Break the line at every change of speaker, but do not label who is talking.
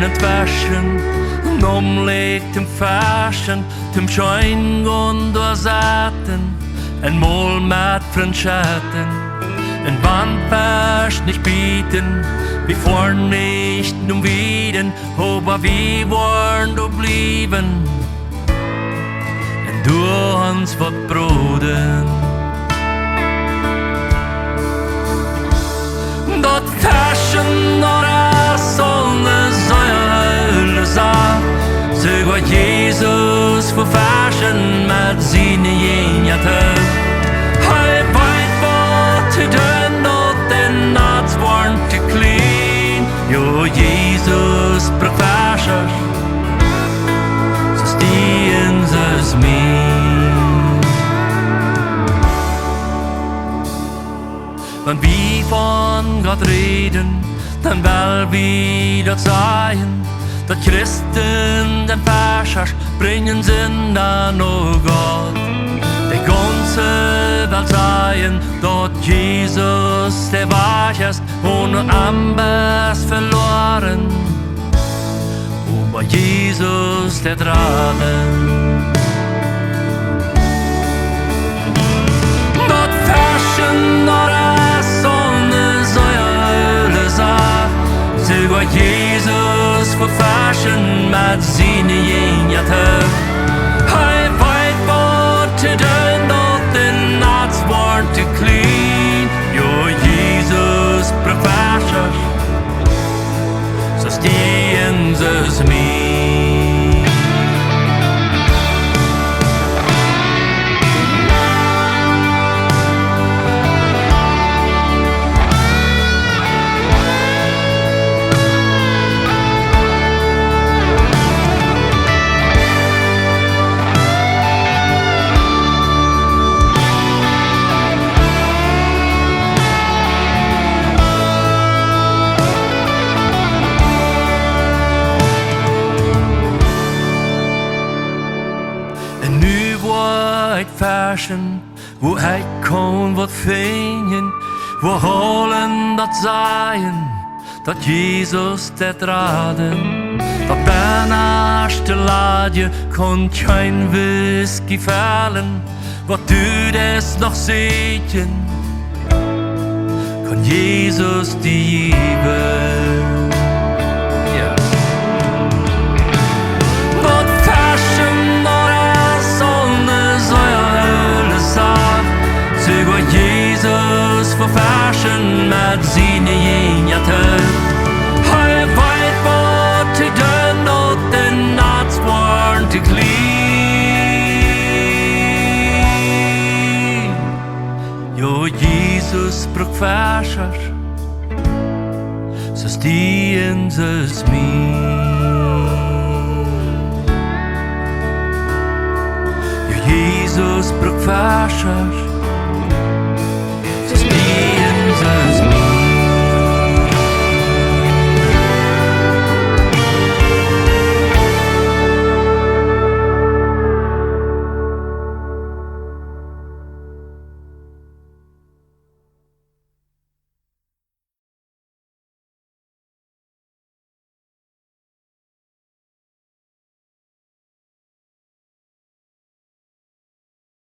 het versen, omleek tym fashion, tym schein und zaten, en mol met Franchaten, en Band fast nicht bieten, wie vorn nicht nun wieden, aber wie wollen du blieben, en du uns wat broden. Dat fashion några sånne söjler sa, så går Jesus för fashion med sina gängater. Hij vet vad till döden och den nattvarn till clean. Jo, Jesus bruk fashion, så stien sös min. Men vi von Gott reden, dann will wir das sein, dat Christen den Verschers bringen sind an oh Gott. Die ganze Welt sein, dort Jesus der Weichest und am best verloren, aber Jesus der Draden. Dort fashion några sånne söjler sa, så går Jesus för fashion med sina gängater. Hij vet vad till döden och den nattvarn till clean. Jo, Jesus bruk fashion, så stien sös min. Fashion, wo hij kon wat vingen, wo holen dat zijn, dat Jesus det raden, dat bijnaarste laadje kon geen whisky vallen, wat du des nog zitten, kon Jesus die geven. Jesus för fashion med sina gängater. Hij vet vad till döden och den nattvarn till clean. Jo, Jesus bruk fashion, så stien sös min. Jo, Jesus bruk fashion,